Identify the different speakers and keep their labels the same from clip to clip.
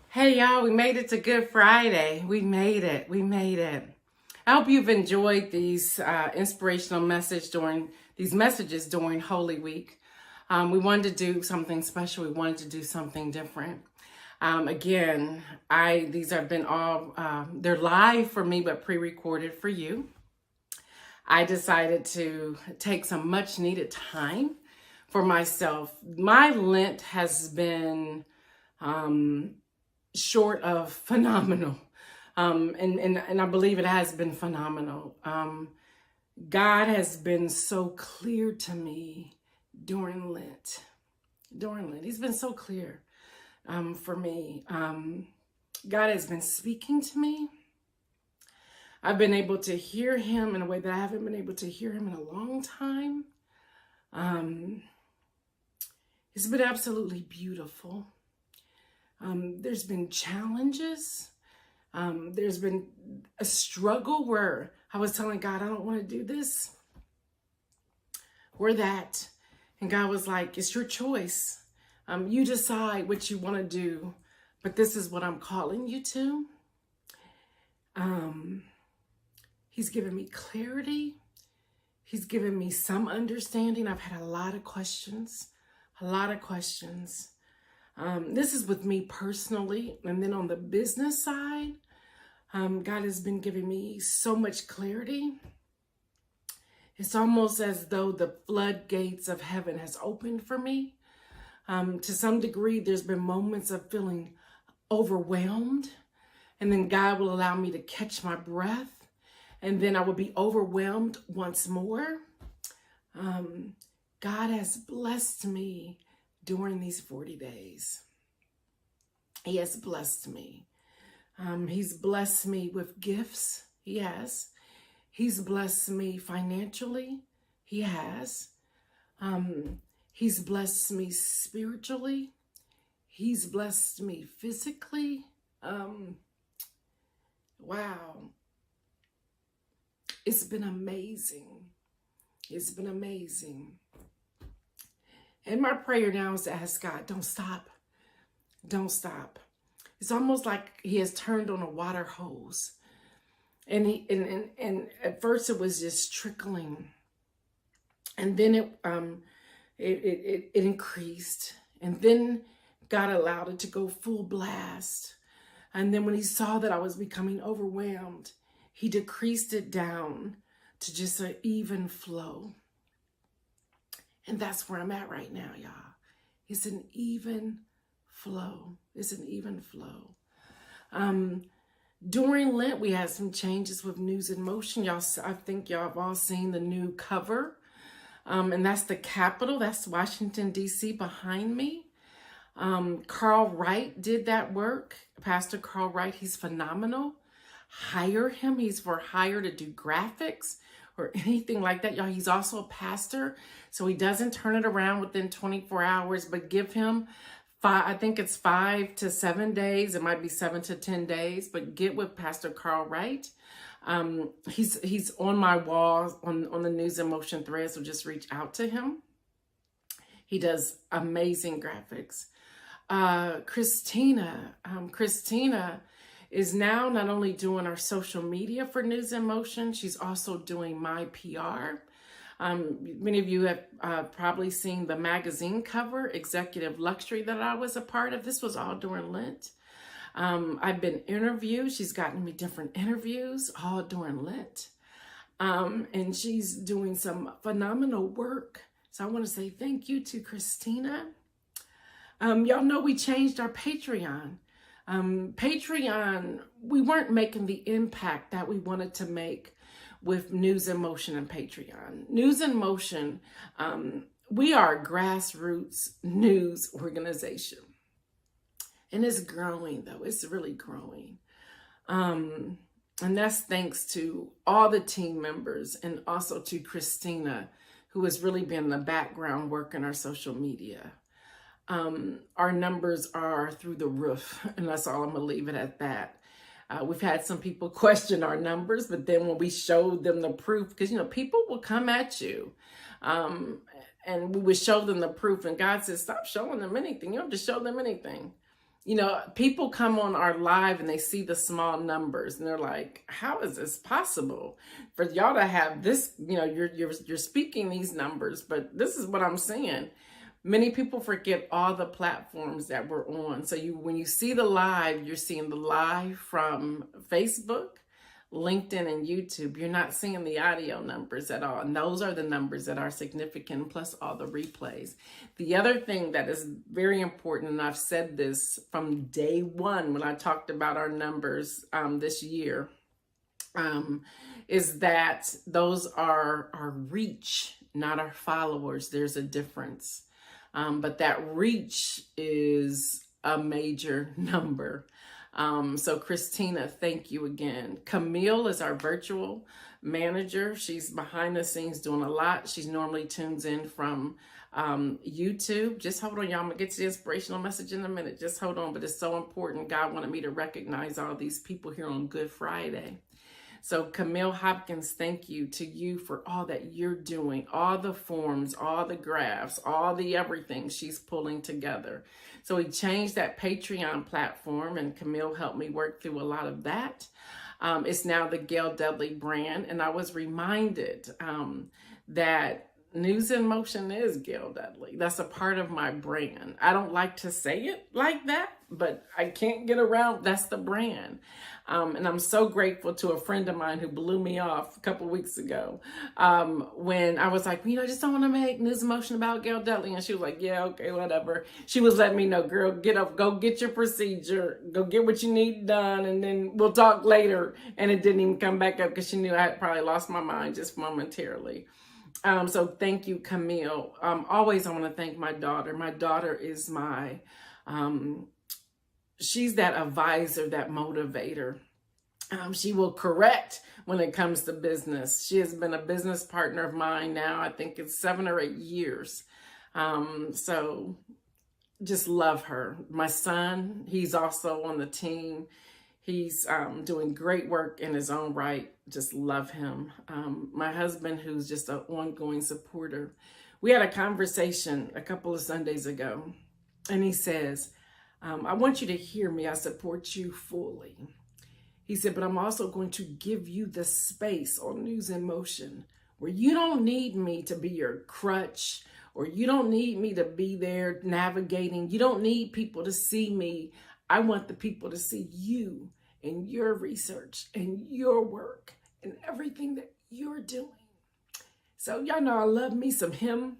Speaker 1: Hey y'all, we made it to Good Friday. We made it. I hope you've enjoyed these inspirational messages during Holy Week. We wanted to do something special. We wanted to do something different. These have been all, they're live for me, but pre-recorded for you. I decided to take some much needed time for myself. My Lent has been short of phenomenal. And I believe it has been phenomenal. God has been so clear to me during Lent. He's been so clear for me. God has been speaking to me. I've been able to hear him in a way that I haven't been able to hear him in a long time. It's been absolutely beautiful. There's been challenges. There's been a struggle where I was telling God, I don't want to do this or that. And God was like, it's your choice. You decide what you want to do, but this is what I'm calling you to. He's given me clarity. He's given me some understanding. I've had a lot of questions. This is with me personally. And then on the business side, God has been giving me so much clarity. It's almost as though the floodgates of heaven has opened for me. To some degree, there's been moments of feeling overwhelmed. And then God will allow me to catch my breath. And then I will be overwhelmed once more. God has blessed me during these 40 days. He has blessed me. He's blessed me with gifts. He has. He's blessed me financially. He has. He's blessed me spiritually. He's blessed me physically. Wow. It's been amazing. It's been amazing. And my prayer now is to ask God, don't stop. Don't stop. It's almost like he has turned on a water hose. And at first it was just trickling. And then it increased. And then God allowed it to go full blast. And then when he saw that I was becoming overwhelmed, he decreased it down to just an even flow. And that's where I'm at right now, y'all. It's an even flow. During Lent, we had some changes with News in Motion. I think y'all have all seen the new cover. And that's the Capitol. That's Washington, D.C. behind me. Carl Wright did that work. Pastor Carl Wright, he's phenomenal. Hire him. He's for hire to do graphics or anything like that. Y'all, he's also a pastor, so he doesn't turn it around within 24 hours, but give him I think it's 5 to 7 days. It might be 7 to 10 days, but get with Pastor Carl Wright. He's on my wall on the News in Motion thread, so just reach out to him. He does amazing graphics. Christina is now not only doing our social media for News in Motion, she's also doing my PR. Many of you have probably seen the magazine cover, Executive Luxury, that I was a part of. This was all during Lent. I've been interviewed. She's gotten me different interviews, all during Lent. And she's doing some phenomenal work. So I want to say thank you to Christina. Y'all know we changed our Patreon. Patreon, we weren't making the impact that we wanted to make with News in Motion and Patreon. News in Motion, we are a grassroots news organization. And it's growing, though. It's really growing. And that's thanks to all the team members and also to Christina, who has really been the background work in our social media. Our numbers are through the roof, and that's all. I'm going to leave it at that. We've had some people question our numbers, but then when we showed them the proof, because, people will come at you. And we would show them the proof, and God says, stop showing them anything. You don't have to show them anything. People come on our live and they see the small numbers and they're like, how is this possible for y'all to have this? You're speaking these numbers, but this is what I'm saying. Many people forget all the platforms that we're on. So when you see the live, you're seeing the live from Facebook, LinkedIn, and YouTube. You're not seeing the audio numbers at all. And those are the numbers that are significant, plus all the replays. The other thing that is very important, and I've said this from day one when I talked about our numbers this year, is that those are our reach, not our followers. There's a difference. But that reach is a major number. So Christina, thank you again. Camille is our virtual manager. She's behind the scenes doing a lot. She's normally tunes in from YouTube. Just hold on, y'all. I'm gonna get to the inspirational message in a minute. Just hold on, but it's so important. God wanted me to recognize all these people here on Good Friday. So Camille Hopkins, thank you to you for all that you're doing, all the forms, all the graphs, all the everything she's pulling together. So we changed that Patreon platform, and Camille helped me work through a lot of that. It's now the Gail Dudley brand, and I was reminded that News in Motion is Gail Dudley. That's a part of my brand. I don't like to say it like that, but I can't get around. That's the brand. And I'm so grateful to a friend of mine who blew me off a couple weeks ago when I was like, I just don't want to make News in Motion about Gail Dudley. And she was like, yeah, okay, whatever. She was letting me know, girl, get up, go get your procedure, go get what you need done, and then we'll talk later. And it didn't even come back up because she knew I had probably lost my mind just momentarily. So thank you, Camille. Always I want to thank my daughter. My daughter is she's that advisor, that motivator. She will correct when it comes to business. She has been a business partner of mine now. I think it's 7 or 8 years. So just love her. My son, he's also on the team. He's doing great work in his own right. Just love him. My husband, who's just an ongoing supporter. We had a conversation a couple of Sundays ago, and he says, I want you to hear me. I support you fully. He said, but I'm also going to give you the space on News in Motion where you don't need me to be your crutch, or you don't need me to be there navigating. You don't need people to see me. I want the people to see you and your research and your work and everything that you're doing. So y'all know I love me some him.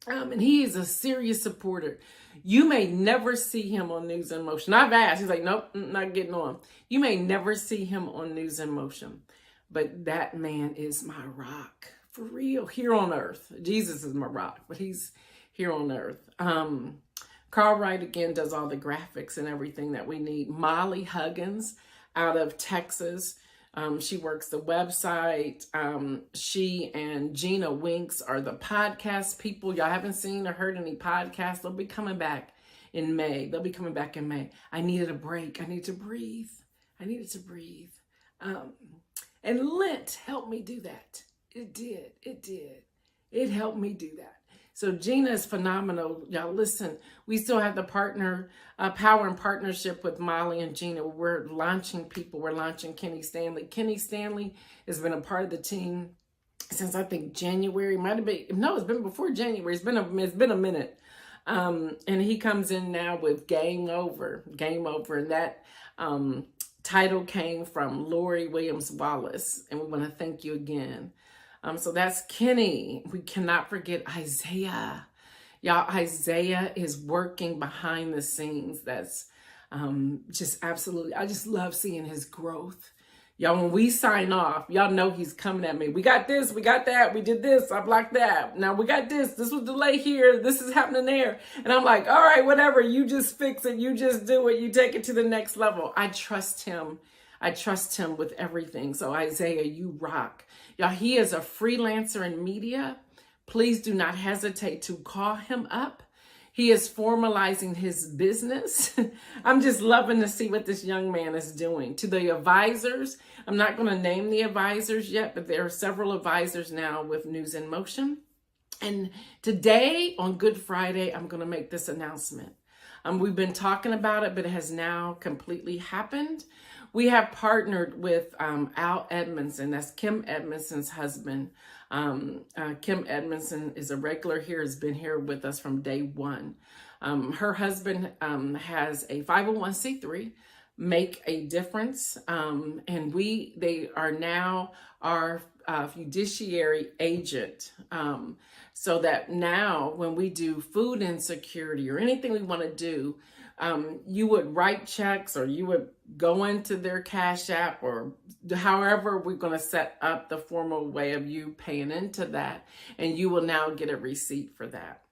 Speaker 1: And he is a serious supporter. You may never see him on News in Motion. I've asked. He's like, nope, not getting on. You may never see him on News in Motion. But that man is my rock. For real. Here on earth. Jesus is my rock. But he's here on earth. Carl Wright, again, does all the graphics and everything that we need. Molly Huggins out of Texas. She works the website. She and Gina Winks are the podcast people. Y'all haven't seen or heard any podcasts. They'll be coming back in May. I needed a break. I need to breathe. And Lent helped me do that. It did. It helped me do that. So Gina is phenomenal. Y'all listen, we still have the power and partnership with Molly and Gina. We're launching people. We're launching Kenny Stanley. Kenny Stanley has been a part of the team since I think January. It's been before January. It's been a minute. And he comes in now with Game Over. And that title came from Lori Williams Wallace. And we want to thank you again. So that's Kenny. We cannot forget Isaiah. Y'all, Isaiah is working behind the scenes. That's just absolutely, I just love seeing his growth. Y'all, when we sign off, y'all know he's coming at me. We got this, we got that, we did this, I blocked that. Now we got this was delayed here, this is happening there. And I'm like, all right, whatever, you just fix it, you just do it, you take it to the next level. I trust him with everything. So Isaiah, you rock. Y'all, he is a freelancer in media. Please do not hesitate to call him up. He is formalizing his business. I'm just loving to see what this young man is doing. To the advisors, I'm not going to name the advisors yet, but there are several advisors now with News in Motion. And today on Good Friday, I'm going to make this announcement. We've been talking about it, but it has now completely happened. We have partnered with Al Edmondson. That's Kim Edmondson's husband. Kim Edmondson is a regular here, has been here with us from day one. Her husband has a 501c3, Make a Difference. And they are now our fiduciary agent. So that now when we do food insecurity or anything we want to do, you would write checks or you would go into their Cash App or however we're going to set up the formal way of you paying into that. And you will now get a receipt for that.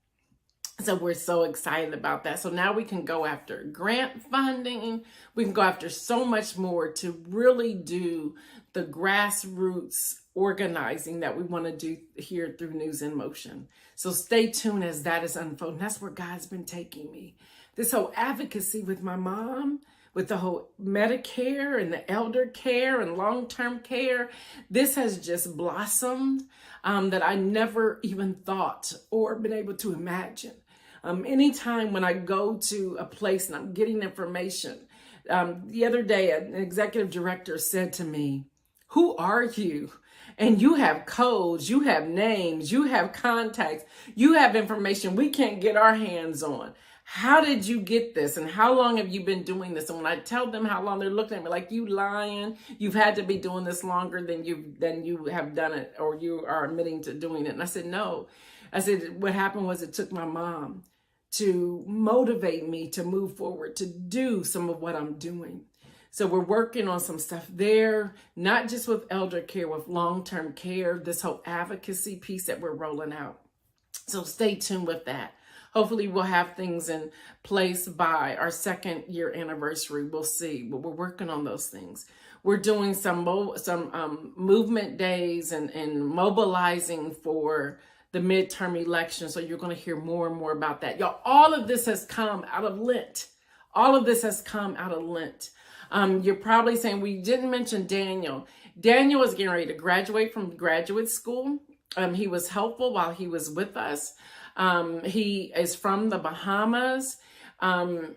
Speaker 1: So we're so excited about that. So now we can go after grant funding. We can go after so much more to really do the grassroots organizing that we want to do here through News in Motion. So stay tuned as that is unfolding. That's where God's been taking me. This whole advocacy with my mom, with the whole Medicare and the elder care and long-term care, this has just blossomed that I never even thought or been able to imagine. Anytime when I go to a place and I'm getting information, the other day an executive director said to me, "Who are you? And you have codes, you have names, you have contacts, you have information we can't get our hands on. How did you get this? And how long have you been doing this?" And when I tell them how long, they're looking at me like, "You lying. You've had to be doing this longer than you have done it, or you are admitting to doing it." And I said, "No." I said, what happened was it took my mom to motivate me to move forward, to do some of what I'm doing. So we're working on some stuff there, not just with elder care, with long-term care, this whole advocacy piece that we're rolling out. So stay tuned with that. Hopefully we'll have things in place by our 2nd year anniversary. We'll see, but we're working on those things. We're doing some movement days and mobilizing for the midterm election. So you're going to hear more and more about that. Y'all, all of this has come out of Lent. All of this has come out of Lent. You're probably saying, we didn't mention Daniel. Daniel is getting ready to graduate from graduate school. He was helpful while he was with us. He is from the Bahamas.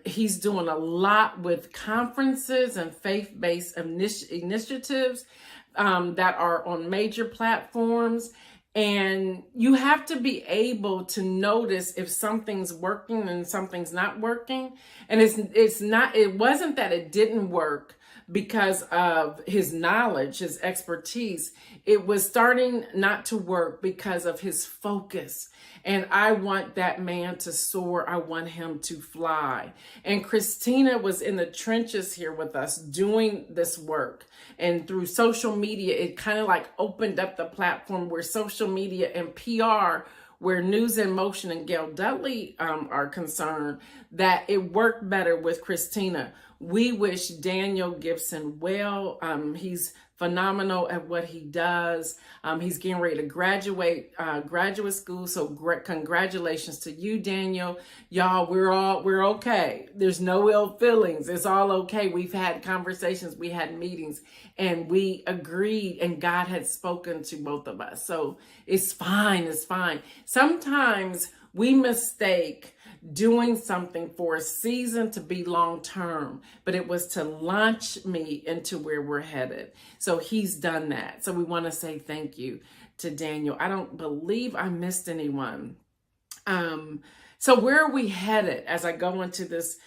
Speaker 1: He's doing a lot with conferences and faith-based initiatives that are on major platforms. And you have to be able to notice if something's working and something's not working. And it wasn't that it didn't work because of his knowledge, his expertise. It was starting not to work because of his focus. And I want that man to soar. I want him to fly. And Christina was in the trenches here with us doing this work. And through social media, it kind of like opened up the platform where social media and PR, where News in Motion and Gail Dudley are concerned, that it worked better with Christina. We wish Daniel Gibson well. He's phenomenal at what he does. He's getting ready to graduate graduate school. So congratulations to you, Daniel. Y'all, we're okay. There's no ill feelings. It's all okay. We've had conversations, we had meetings, and we agreed, and God had spoken to both of us. So it's fine. It's fine. Sometimes we mistake doing something for a season to be long-term, but it was to launch me into where we're headed. So he's done that. So we want to say thank you to Daniel. I don't believe I missed anyone. So where are we headed as I go into this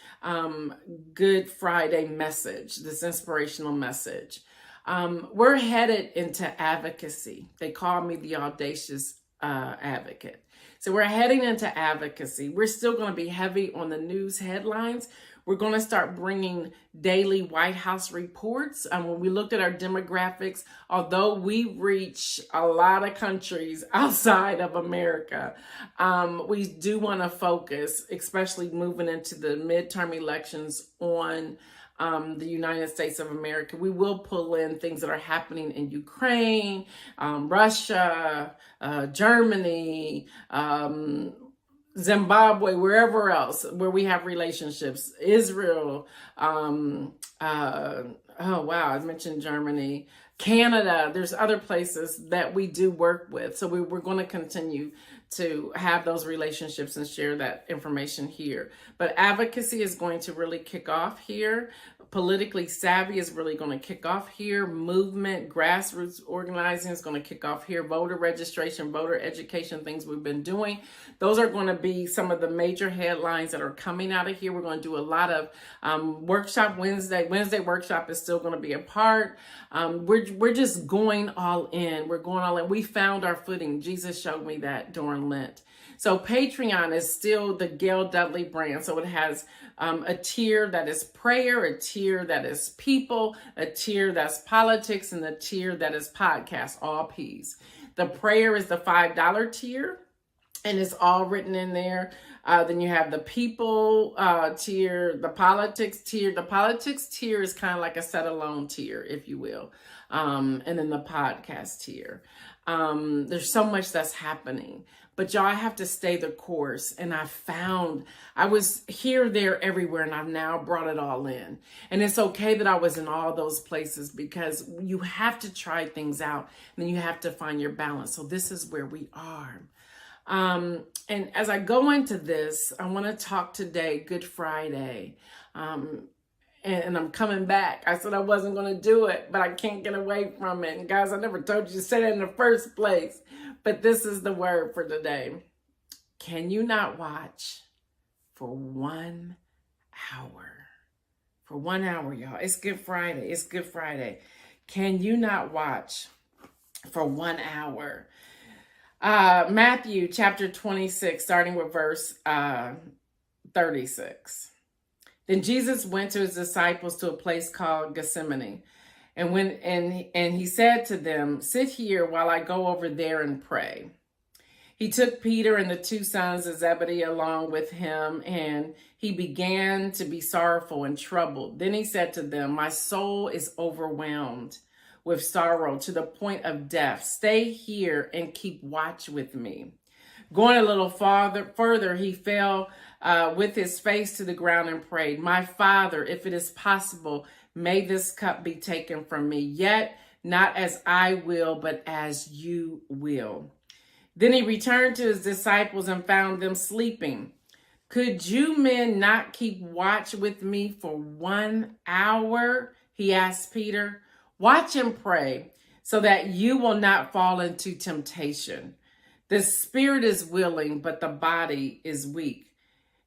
Speaker 1: Good Friday message, this inspirational message? We're headed into advocacy. They call me the audacious advocate. So we're heading into advocacy. We're still going to be heavy on the news headlines. We're going to start bringing daily White House reports. When we looked at our demographics, although we reach a lot of countries outside of America, we do want to focus, especially moving into the midterm elections, on the United States of America. We will pull in things that are happening in Ukraine, Russia, Germany, Zimbabwe, wherever else where we have relationships, Israel, oh wow, I mentioned Germany, Canada. There's other places that we do work with. So we're going to continue to have those relationships and share that information here. But advocacy is going to really kick off here. Politically savvy is really going to kick off here. Movement, grassroots organizing is going to kick off here. Voter registration, voter education, things we've been doing. Those are going to be some of the major headlines that are coming out of here. We're going to do a lot of workshop Wednesday. Wednesday workshop is still going to be a part. We're just going all in. We're going all in. We found our footing. Jesus showed me that during Lent. So Patreon is still the Gail Dudley brand. So it has a tier that is prayer, a tier that is people, a tier that's politics, and a tier that is podcast, all P's. The prayer is the $5 tier, and it's all written in there. Then you have the people tier, the politics tier. The politics tier is kind of like a set alone tier, if you will. And then the podcast tier. There's so much that's happening. But y'all, I have to stay the course. And I was here, there, everywhere, and I've now brought it all in. And it's okay that I was in all those places, because you have to try things out, and then you have to find your balance. So this is where we are. And as I go into this, I want to talk today, Good Friday. And I'm coming back. I said I wasn't going to do it, but I can't get away from it. And guys, I never told you to say that in the first place. But this is the word for today. Can you not watch for 1 hour? For 1 hour, y'all. It's Good Friday. It's Good Friday. Can you not watch for 1 hour? Matthew chapter 26, starting with verse 36. Then Jesus went to his disciples to a place called Gethsemane. And he said to them, "Sit here while I go over there and pray." He took Peter and the two sons of Zebedee along with him, and he began to be sorrowful and troubled. Then he said to them, "My soul is overwhelmed with sorrow to the point of death. Stay here and keep watch with me." Going a little further, he fell with his face to the ground and prayed, "My Father, if it is possible, may this cup be taken from me, yet not as I will, but as you will." Then he returned to his disciples and found them sleeping. "Could you men not keep watch with me for 1 hour?" he asked Peter. "Watch and pray so that you will not fall into temptation. The spirit is willing, but the body is weak."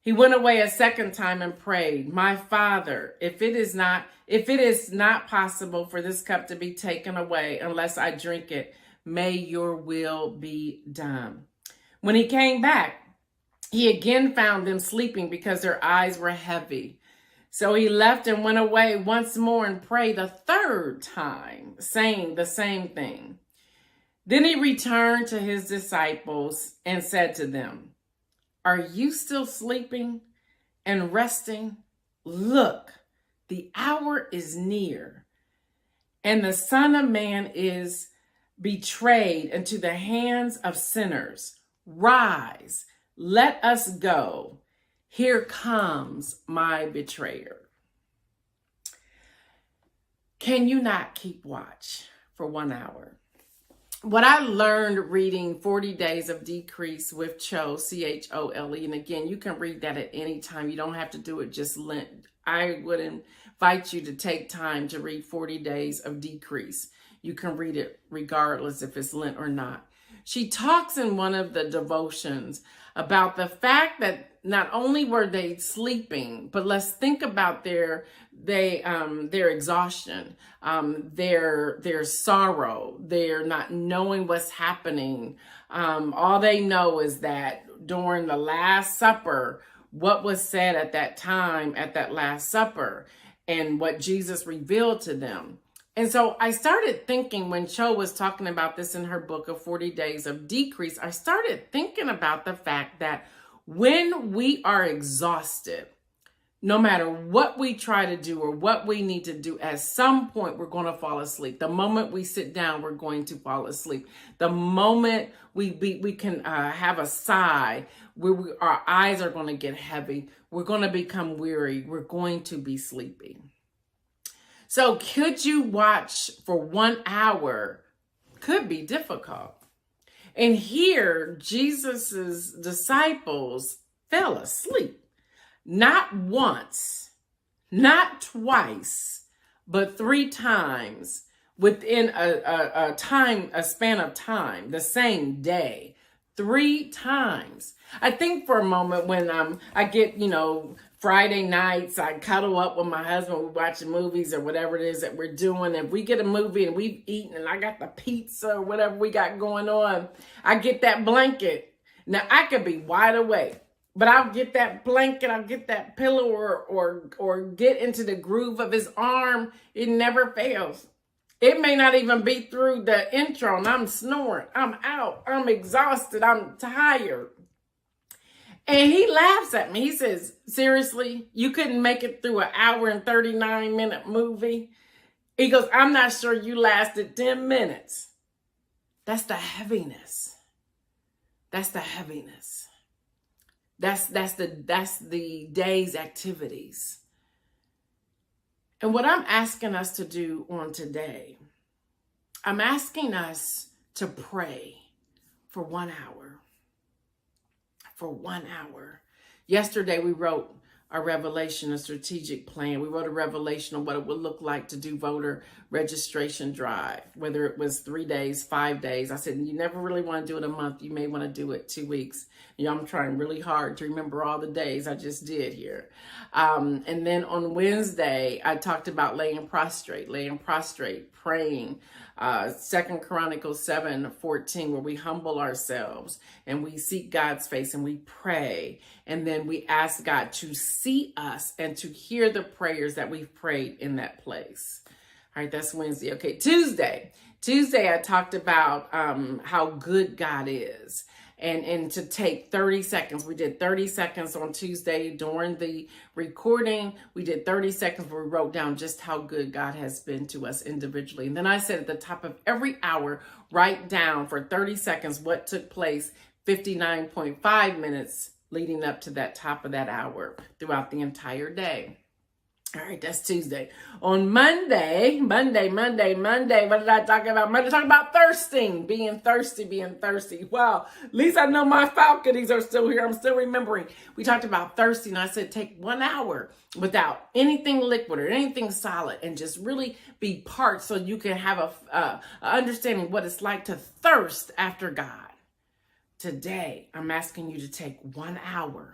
Speaker 1: He went away a second time and prayed, "My Father, if it is not possible for this cup to be taken away unless I drink it, may your will be done." When he came back, he again found them sleeping because their eyes were heavy. So he left and went away once more and prayed a third time, saying the same thing. Then he returned to his disciples and said to them, "Are you still sleeping and resting? Look, the hour is near, and the Son of Man is betrayed into the hands of sinners. Rise, let us go. Here comes my betrayer." Can you not keep watch for 1 hour? What I learned reading 40 Days of Decrease with Cho, Chole, and again, you can read that at any time. You don't have to do it just Lent. I would invite you to take time to read 40 Days of Decrease. You can read it regardless if it's Lent or not. She talks in one of the devotions about the fact that not only were they sleeping, but let's think about their exhaustion, their sorrow, their not knowing what's happening. All they know is that during the Last Supper, what was said at that time, at that Last Supper, and what Jesus revealed to them. And so I started thinking, when Cho was talking about this in her book of 40 Days of Decrease, I started thinking about the fact that when we are exhausted, no matter what we try to do or what we need to do, at some point we're going to fall asleep. The moment we sit down, we're going to fall asleep. The moment we can have a sigh, our eyes are going to get heavy. We're going to become weary. We're going to be sleepy. So could you watch for 1 hour? Could be difficult. And here, Jesus's disciples fell asleep. Not once, not twice, but 3 times within a span of time, the same day, 3 times. I think for a moment when I get, Friday nights, I cuddle up with my husband, we're watching movies or whatever it is that we're doing. If we get a movie and we've eaten and I got the pizza or whatever we got going on, I get that blanket. Now I could be wide awake, but I'll get that blanket, I'll get that pillow or get into the groove of his arm. It never fails. It may not even be through the intro and I'm snoring. I'm out. I'm exhausted. I'm tired. And he laughs at me. He says, seriously, you couldn't make it through an hour and 39-minute movie? He goes, I'm not sure you lasted 10 minutes. That's the heaviness. That's the heaviness. That's the day's activities. And what I'm asking us to do on today, I'm asking us to pray for 1 hour. For 1 hour. Yesterday we wrote a revelation, a strategic plan. We wrote a revelation of what it would look like to do voter registration drive, whether it was 3 days, 5 days. I said, you never really want to do it a month. You may want to do it 2 weeks. I'm trying really hard to remember all the days I just did here. And then on Wednesday, I talked about laying prostrate, praying. 2 Chronicles 7:14, where we humble ourselves and we seek God's face and we pray. And then we ask God to see us and to hear the prayers that we've prayed in that place. All right, that's Wednesday. Okay, Tuesday, I talked about how good God is. And to take 30 seconds. We did 30 seconds on Tuesday during the recording. We did 30 seconds where we wrote down just how good God has been to us individually. And then I said at the top of every hour, write down for 30 seconds what took place 59.5 minutes leading up to that top of that hour throughout the entire day. All right, that's Tuesday. On Monday, what did I talk about? Monday, talking about thirsting, being thirsty. Wow, at least I know my faculties are still here. I'm still remembering. We talked about thirsting. I said, take 1 hour without anything liquid or anything solid and just really be parched so you can have a understanding what it's like to thirst after God. Today, I'm asking you to take 1 hour.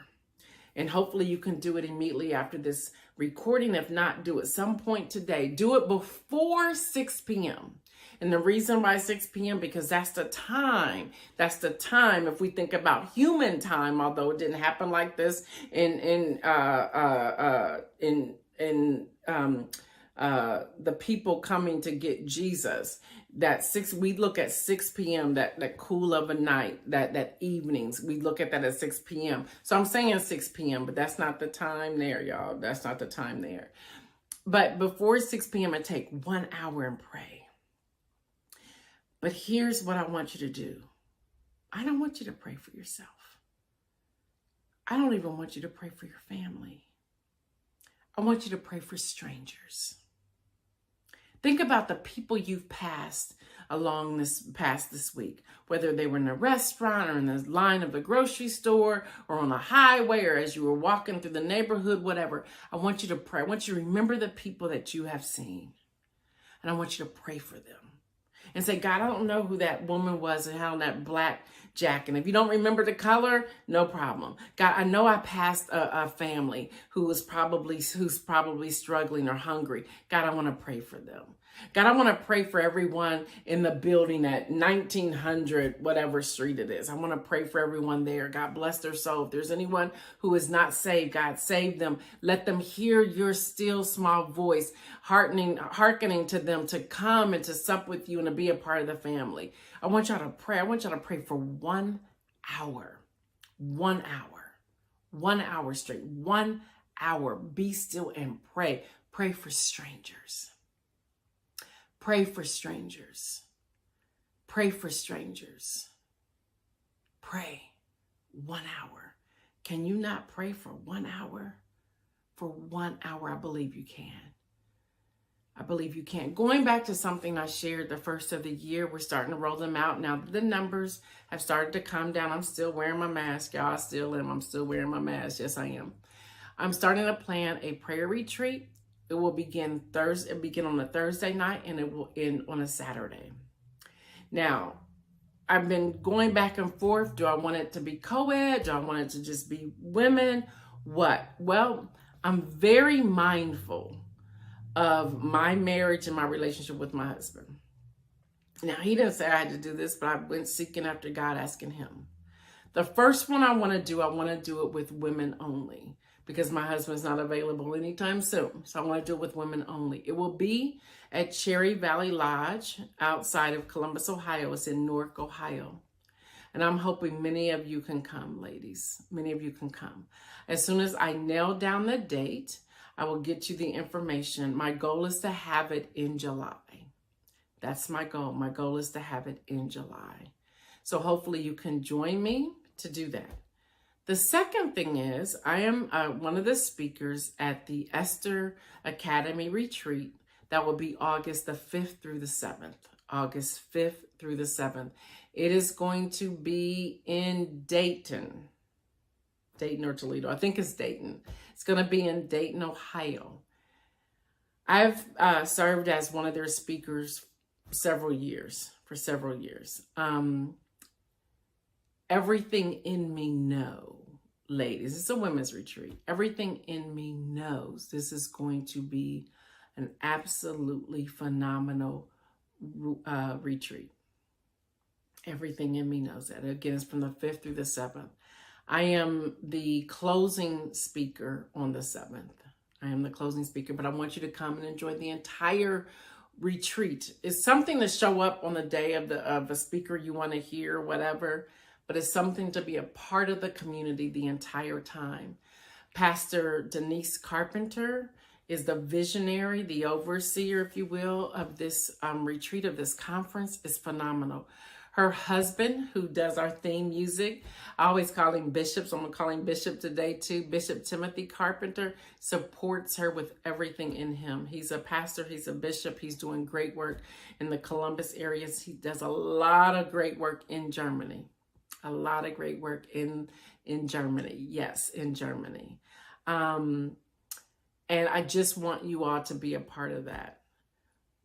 Speaker 1: And hopefully you can do it immediately after this recording. If not, do it some point today. Do it before 6 p.m. And the reason why 6 p.m. because that's the time. That's the time. If we think about human time, although it didn't happen like this in the people coming to get Jesus. We look at 6 p.m., that cool of a night, that evenings, we look at that at 6 p.m. So I'm saying 6 p.m., but that's not the time there, y'all. That's not the time there. But before 6 p.m., I take 1 hour and pray. But here's what I want you to do. I don't want you to pray for yourself. I don't even want you to pray for your family. I want you to pray for strangers. Think about the people you've passed along this week, whether they were in a restaurant or in the line of the grocery store or on a highway or as you were walking through the neighborhood, whatever. I want you to pray. I want you to remember the people that you have seen. And I want you to pray for them. And say, God, I don't know who that woman was and how that black jacket. And if you don't remember the color, no problem. God, I know I passed a family who's probably struggling or hungry. God, I want to pray for them. God, I want to pray for everyone in the building at 1900, whatever street it is. I want to pray for everyone there. God, bless their soul. If there's anyone who is not saved, God, save them. Let them hear your still small voice, hearkening to them to come and to sup with you and to be a part of the family. I want y'all to pray. I want y'all to pray for 1 hour. 1 hour. 1 hour straight. 1 hour. Be still and pray. Pray for strangers. Pray for strangers. Pray for strangers. Pray 1 hour. Can you not pray for 1 hour? For 1 hour, I believe you can. I believe you can. Going back to something I shared the first of the year, we're starting to roll them out. Now the numbers have started to come down. I'm still wearing my mask, y'all. I still am. I'm still wearing my mask. Yes, I am. I'm starting to plan a prayer retreat. It will begin Thursday. It begin on a Thursday night, and it will end on a Saturday. Now, I've been going back and forth. Do I want it to be co-ed? Do I want it to just be women? What? Well, I'm very mindful of my marriage and my relationship with my husband. Now, he didn't say I had to do this, but I went seeking after God, asking him. The first one I want to do it with women only, because my husband's not available anytime soon. So I want to do it with women only. It will be at Cherry Valley Lodge outside of Columbus, Ohio. It's in Newark, Ohio. And I'm hoping many of you can come, ladies. Many of you can come. As soon as I nail down the date, I will get you the information. My goal is to have it in July. That's my goal. My goal is to have it in July. So hopefully you can join me to do that. The second thing is I am one of the speakers at the Esther Academy Retreat. That will be August the 5th through the 7th. August 5th through the 7th. It is going to be in Dayton or Toledo. I think it's Dayton. It's going to be in Dayton, Ohio. I've served as one of their speakers for several years. Everything in me know, ladies, it's a women's retreat. Everything in me knows this is going to be an absolutely phenomenal retreat. Everything in me knows that. Again, it's from the 5th through the 7th. I am the closing speaker on the 7th. I am the closing speaker, but I want you to come and enjoy the entire retreat. It's something to show up on the day of a speaker you want to hear, whatever, but it's something to be a part of the community the entire time. Pastor Denise Carpenter is the visionary, the overseer, if you will, of this retreat, of this conference. Is phenomenal. Her husband, who does our theme music, I always call him Bishop, so I'm going to call him Bishop today too. Bishop Timothy Carpenter supports her with everything in him. He's a pastor, he's a bishop, he's doing great work in the Columbus areas. He does a lot of great work in Germany. A lot of great work in Germany. Yes, in Germany. And I just want you all to be a part of that.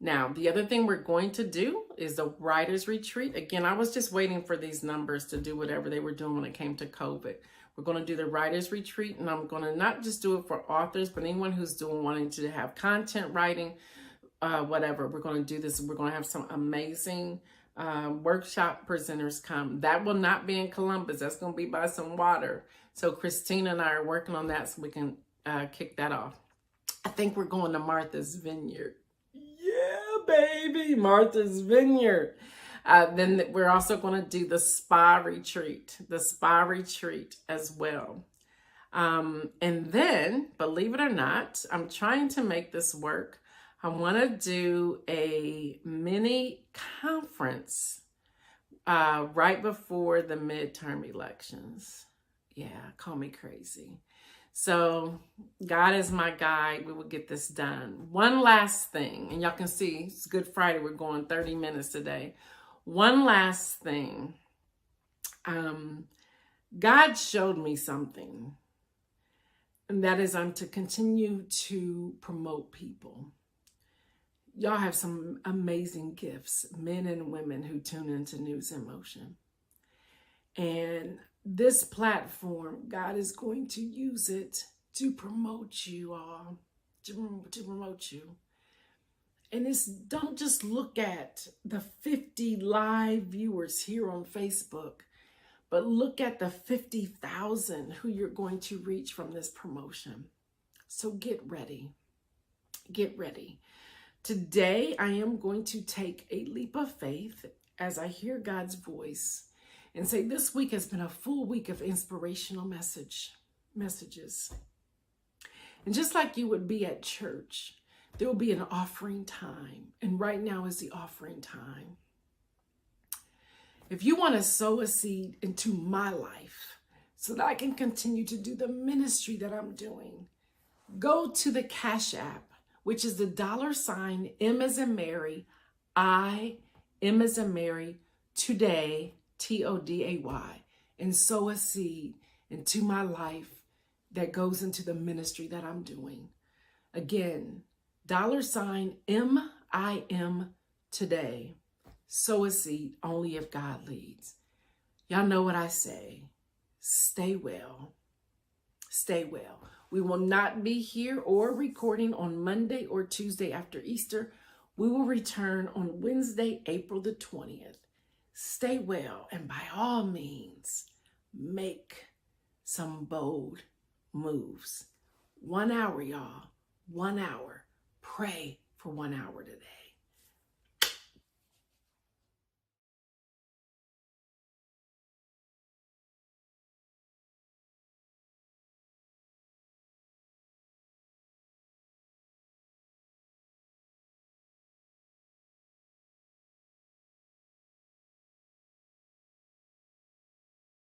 Speaker 1: Now, the other thing we're going to do is the writers retreat. Again, I was just waiting for these numbers to do whatever they were doing when it came to COVID. We're going to do the writers retreat, and I'm going to not just do it for authors, but anyone who's wanting to have content writing, whatever. We're going to do this. We're going to have some amazing workshop presenters come. That will not be in Columbus. That's going to be by some water. So Christina and I are working on that so we can kick that off. I think we're going to Martha's Vineyard. Yeah, baby, Martha's Vineyard. Then we're also going to do the spa retreat as well. And then, believe it or not, I'm trying to make this work. I want to do a mini conference right before the midterm elections. Yeah, call me crazy. So God is my guide. We will get this done. One last thing, and y'all can see it's Good Friday. We're going 30 minutes today. One last thing. God showed me something, and that is I'm to continue to promote people. Y'all have some amazing gifts, men and women who tune into News in Motion. And this platform, God is going to use it to promote you all, to promote you. And don't just look at the 50 live viewers here on Facebook, but look at the 50,000 who you're going to reach from this promotion. So get ready. Get ready. Today, I am going to take a leap of faith as I hear God's voice and say this week has been a full week of inspirational messages. And just like you would be at church, there will be an offering time. And right now is the offering time. If you want to sow a seed into my life so that I can continue to do the ministry that I'm doing, go to the Cash App, which is the $ M as in Mary, I, M as in Mary, today, TODAY, and sow a seed into my life that goes into the ministry that I'm doing. Again, $ MIM today. Sow a seed only if God leads. Y'all know what I say. Stay well. Stay well. We will not be here or recording on Monday or Tuesday after Easter. We will return on Wednesday, April the 20th. Stay well, and by all means, make some bold moves. 1 hour, y'all. 1 hour. Pray for 1 hour today.